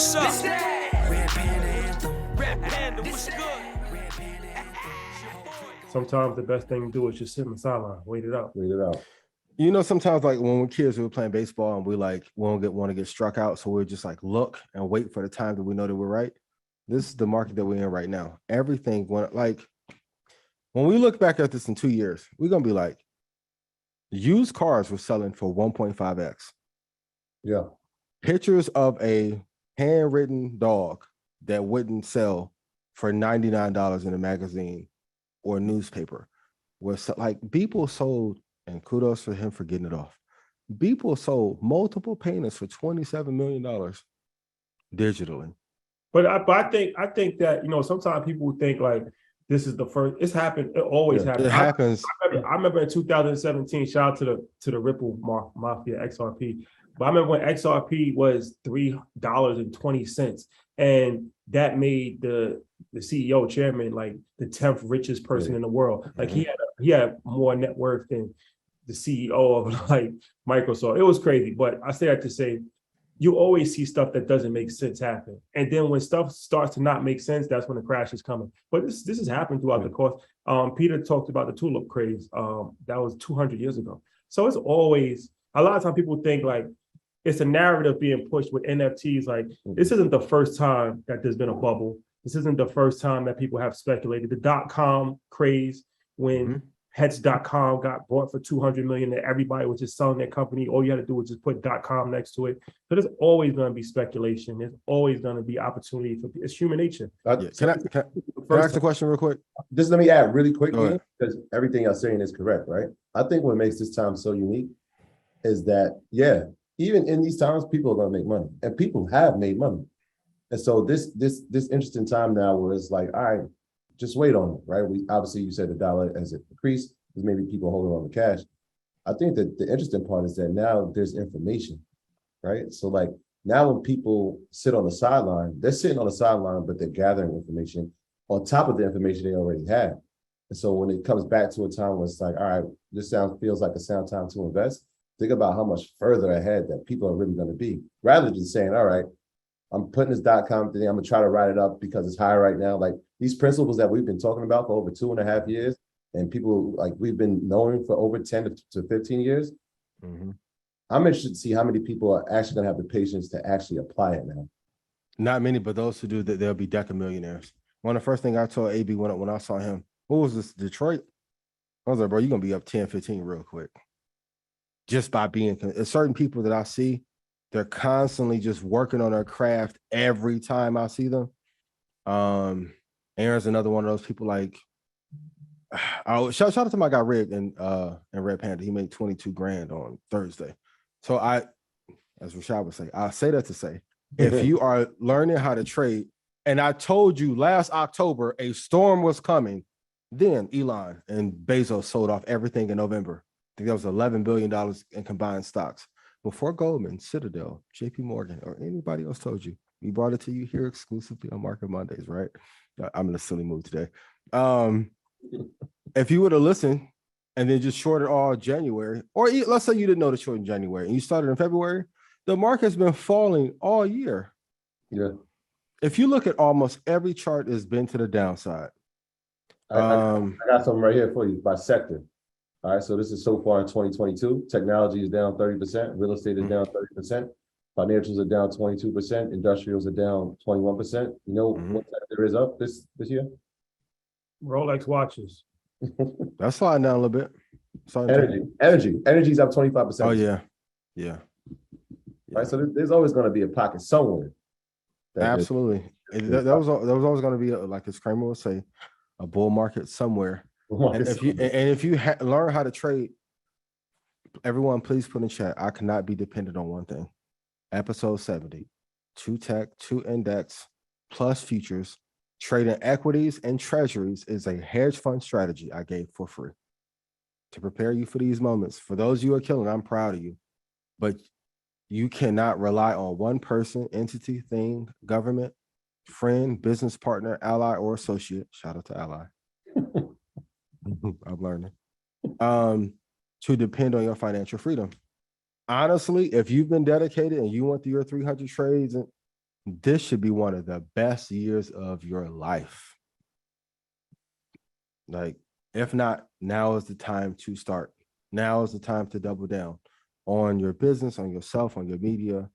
what's up? Red Panda Anthem. Red Panda, what's good? Sometimes the best thing to do is just sit on the sideline, wait it out. You know, sometimes like when we're kids, we were playing baseball and we like want to get struck out, so we're just like look and wait for the time that we know that we're right. This is the market that we're in right now. Everything went like when we look back at this in 2 years, we're gonna be like, used cars were selling for 1.5x. Yeah. Pictures of a handwritten dog that wouldn't sell for $99 in a magazine or newspaper was like people sold, and kudos for him for getting it off. People sold multiple paintings for $27 million digitally. But I think that, you know, sometimes people think like this is the first. It's happened. It always happens. It happens. I remember in 2017. Shout out to the Ripple Mafia XRP. But I remember when XRP was $3.20, and that made the CEO chairman like the 10th richest person in the world. Like he had more net worth than the CEO of like Microsoft. It was crazy. But I say that to say, you always see stuff that doesn't make sense happen. And then when stuff starts to not make sense, that's when the crash is coming. But this has happened throughout the course. Peter talked about the tulip craze. That was 200 years ago. So it's always, a lot of times people think like it's a narrative being pushed with NFTs. Like this isn't the first time that there's been a bubble. This isn't the first time that people have speculated. The .com craze when Heads.com got bought for $200 million, that everybody was just selling their company. All you had to do was just put .com next to it. So there's always going to be speculation. There's always going to be opportunity for it's human nature. Can I ask the question real quick? Just let me add really quickly, because everything you're saying is correct, right? I think what makes this time so unique is that, even in these times, people are going to make money, and people have made money. And so this interesting time now where it's like, all right, just wait on it, right? We obviously, you said the dollar as it increased, there's maybe people holding on to cash. I think that the interesting part is that now there's information, right? So like now when people sit on the sideline, they're sitting on the sideline, but they're gathering information on top of the information they already have. And so when it comes back to a time where it's like, all right, this feels like a sound time to invest, think about how much further ahead that people are really going to be, rather than saying, all right, I'm putting this .com thing, I'm gonna try to write it up because it's high right now. Like these principles that we've been talking about for over 2.5 years, and people like we've been knowing for over 10 to 15 years. I'm interested to see how many people are actually gonna have the patience to actually apply it now. Not many, but those who do, that they'll be decamillionaires. One of the first things I told AB when I saw him, what was this, Detroit? I was like, bro, you're gonna be up 10, 15 real quick. Just by being certain people that I see, they're constantly just working on their craft every time I see them. Aaron's another one of those people like, shout out to my guy Rig and Red Panda. He made 22 grand on Thursday. So as Rashad would say, I say that to say, if you are learning how to trade, and I told you last October, a storm was coming, then Elon and Bezos sold off everything in November. I think that was $11 billion in combined stocks. Before Goldman, Citadel, JP Morgan, or anybody else told you, we brought it to you here exclusively on Market Mondays, right? I'm in a silly mood today. If you would have listened and then just shorted all January, or let's say you didn't know to short in January and you started in February, the market's been falling all year. Yeah. If you look at almost every chart, it's been to the downside. I got something right here for you by sector. All right, so this is so far in 2022. Technology is down 30%, real estate is down 30%, financials are down 22%, industrials are down 21%. You know what sector is up this year? Rolex watches. That's sliding down a little bit. Energy's up 25%. Oh yeah. Right, so there's always going to be a pocket somewhere. Absolutely. That was always going to be, like as Kramer would say, a bull market somewhere. And if you learn how to trade, everyone, please put in chat, I cannot be dependent on one thing. Episode 70, 2 tech, 2 index, plus futures, trading equities and treasuries is a hedge fund strategy I gave for free to prepare you for these moments. For those of you who are killing, I'm proud of you. But you cannot rely on one person, entity, thing, government, friend, business partner, ally, or associate. Shout out to ally. I'm learning. To depend on your financial freedom. Honestly, if you've been dedicated and you went through your 300 trades, and this should be one of the best years of your life. Like, if not, now is the time to start. Now is the time to double down on your business, on yourself, on your media.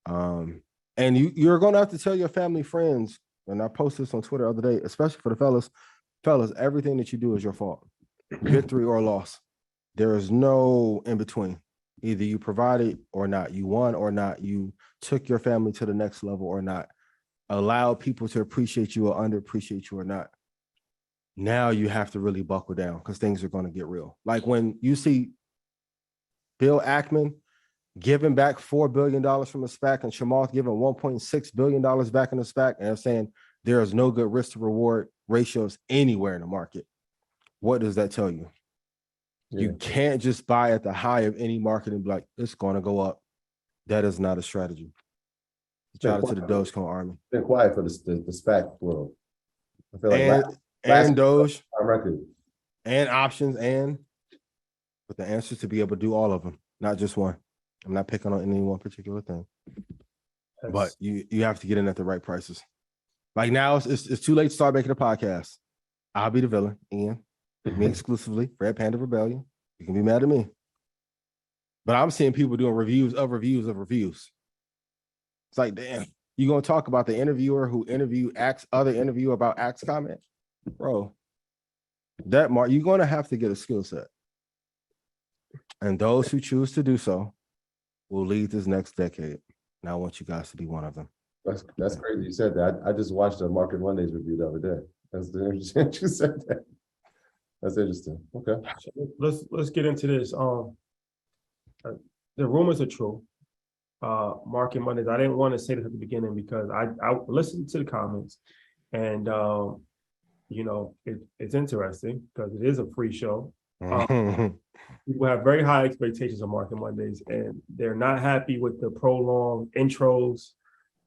And you're going to have to tell your family, friends, and I posted this on Twitter the other day, especially for the fellas, everything that you do is your fault, victory or loss. There is no in between. Either you provided or not, you won or not, you took your family to the next level or not, allow people to appreciate you or underappreciate you or not. Now you have to really buckle down because things are going to get real. Like when you see Bill Ackman giving back $4 billion from a SPAC and Chamath giving $1.6 billion back in the SPAC, and they're saying there is no good risk to reward ratios anywhere in the market. What does that tell you? Yeah. You can't just buy at the high of any market and be like, it's going to go up. That is not a strategy. Shout out to the Dogecoin army. It's been quiet for the SPAC world. I feel like last Doge on record. And options but the answer is to be able to do all of them, not just one. I'm not picking on any one particular thing, but you have to get in at the right prices. Like now, it's too late to start making a podcast. I'll be the villain, Ian. Me exclusively, Red Panda Rebellion. You can be mad at me. But I'm seeing people doing reviews of reviews of reviews. It's like, damn, you going to talk about the interviewer who interviewed other interviewer about Axe comment? Bro, you're going to have to get a skill set. And those who choose to do so will lead this next decade. And I want you guys to be one of them. That's crazy you said that. I just watched a Market Mondays review the other day. That's interesting you said that. That's interesting. Okay. Let's get into this. The rumors are true. Market Mondays. I didn't want to say this at the beginning because I listened to the comments, and it's interesting because it is a free show. People have very high expectations on Market Mondays, and they're not happy with the prolonged intros.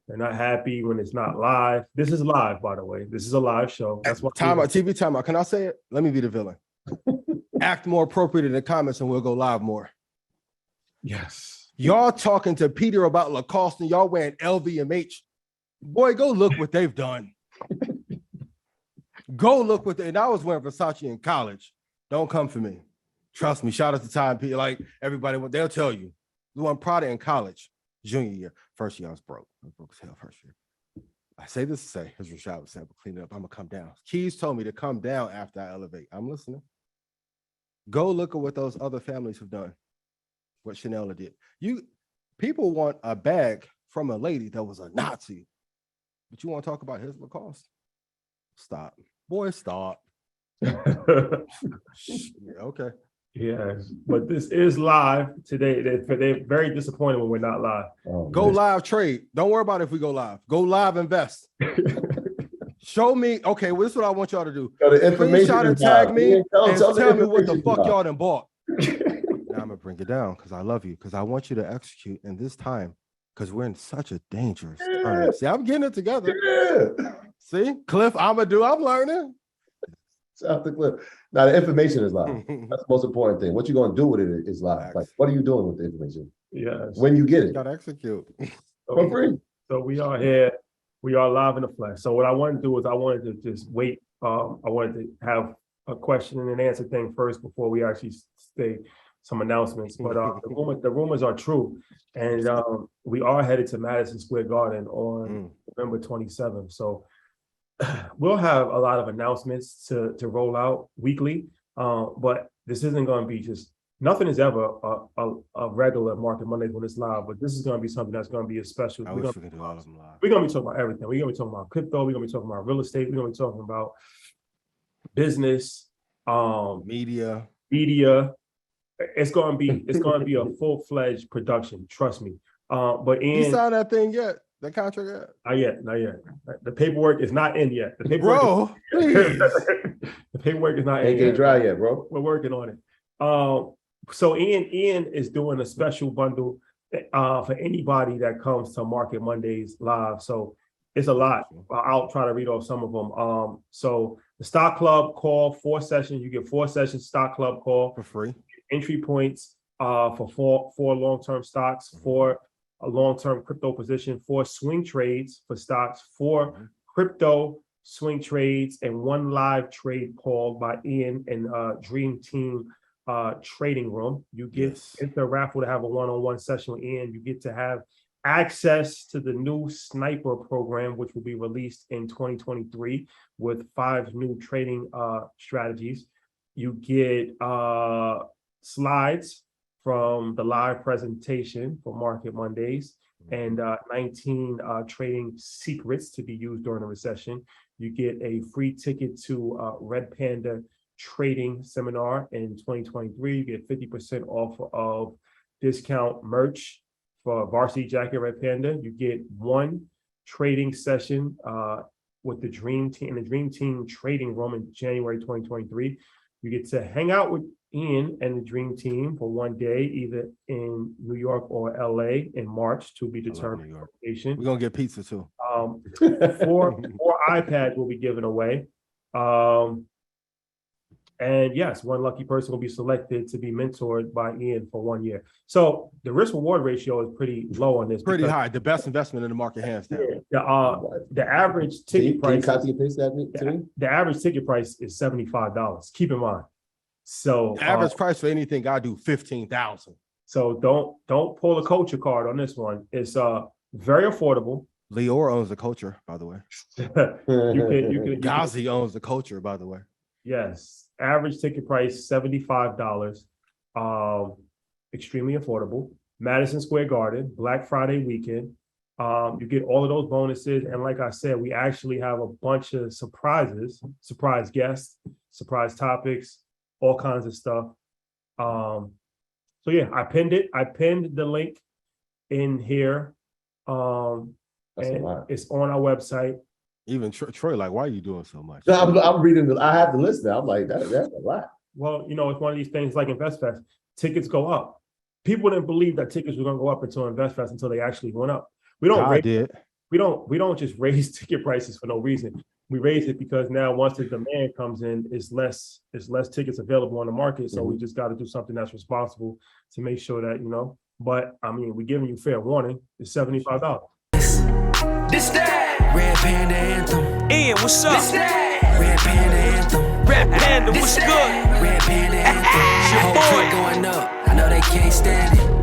They're not happy when it's not live. This is live, by the way. This is a live show. That's what TV timeout. Can I say it? Let me be the villain. Act more appropriate in the comments and we'll go live more. Yes. Y'all talking to Peter about Lacoste and y'all wearing LVMH. Boy, go look what they've done. Go look what and I was wearing Versace in college. Don't come for me. Trust me. Shout out to Time P. Like everybody, they'll tell you. We won Prada in college, junior year. First year I was broke. I was broke as hell first year. I say this to say, here's Rashad was saying, clean it up. I'm gonna come down. Keys told me to come down after I elevate. I'm listening. Go look at what those other families have done. What Chanel did. People want a bag from a lady that was a Nazi, but you want to talk about his Lacoste? Stop, boy, stop. Okay. Yes, but this is live today. They're very disappointed when we're not live. Go live trade. Don't worry about if we go live. Go live invest. Show me. Okay, well, this is what I want y'all to do. Screenshot and tag me and tell me what the fuck y'all done bought. Now I'm gonna bring it down because I love you, because I want you to execute in this time because we're in such a dangerous time. See, I'm getting it together. Yeah. See, Cliff, I'm learning. Shout out to Cliff. Now the information is live. That's the most important thing. What you're gonna do with it is live. Like, what are you doing with the information? Yes. When you get it, you gotta execute for free. So we are here. We are live in the flesh. So what I wanted to do is I wanted to just wait. I wanted to have a question and an answer thing first before we actually say some announcements. But the rumors are true, and we are headed to Madison Square Garden on November 27th. So we'll have a lot of announcements to roll out weekly, but this isn't going to be just, nothing is ever a regular Market Mondays when it's live, but this is going to be something that's going to be a special. We're going to be talking about everything. We're going to be talking about crypto. We're going to be talking about real estate. We're going to be talking about business, media. It's going to be a full-fledged production. Trust me. But you signed that thing yet? The contract yet? Not yet. The paperwork is not in yet. The paperwork is not in. Ain't get dry yet, bro. We're working on it. So Ian is doing a special bundle for anybody that comes to Market Mondays live. So it's a lot. I'll try to read off some of them. So the Stock Club call, 4 sessions. You get 4 sessions Stock Club call for free. Entry points for four long-term stocks, 4 a long-term crypto position, 4 swing trades for stocks, 4 crypto swing trades, and 1 live trade called by Ian and Dream Team trading room. You get into a raffle to have a one-on-one session with Ian. You get to have access to the new sniper program, which will be released in 2023 with 5 new trading strategies. You get slides from the live presentation for Market Mondays and 19 trading secrets to be used during the recession. You get a free ticket to Red Panda trading seminar in 2023. You get 50% off of discount merch for Varsity Jacket Red Panda. You get 1 trading session with the Dream Team in the Dream Team trading room in January 2023. You get to hang out with Ian and the Dream Team for 1 day, either in New York or LA in March, to be determined. We're gonna get pizza too. 4 iPads will be given away. And yes, 1 lucky person will be selected to be mentored by Ian for 1 year. So the risk reward ratio is pretty low on this. Pretty high. The best investment in the market, hands down. The average ticket price. Can you copy and paste that to me? The average ticket price is $75. Keep in mind. So the average price for anything I do $15,000. So don't pull a culture card on this one. It's very affordable. Lior owns the culture, by the way. Ghazi owns the culture, by the way. Yes. Average ticket price $75. Extremely affordable. Madison Square Garden, Black Friday weekend. You get all of those bonuses. And like I said, we actually have a bunch of surprises, surprise guests, surprise topics, all kinds of stuff. So yeah, I pinned it. I pinned the link in here. And it's on our website. Even Troy, like, why are you doing so much? I'm reading. I have the list now. I'm like, that's a lot. Well, you know, it's one of these things like InvestFest. Tickets go up. People didn't believe that tickets were going to go up until InvestFest until they actually went up. We don't just raise ticket prices for no reason. We raise it because now once the demand comes in, it's less tickets available on the market. So we just got to do something that's responsible to make sure that, you know. But I mean, we're giving you fair warning. It's $75. This that Red Panda Anthem. Ian, what's up? This that Red Panda Anthem. Red Panda, what's good? Red Panda Anthem. Your boy going up. I know they can't stand it.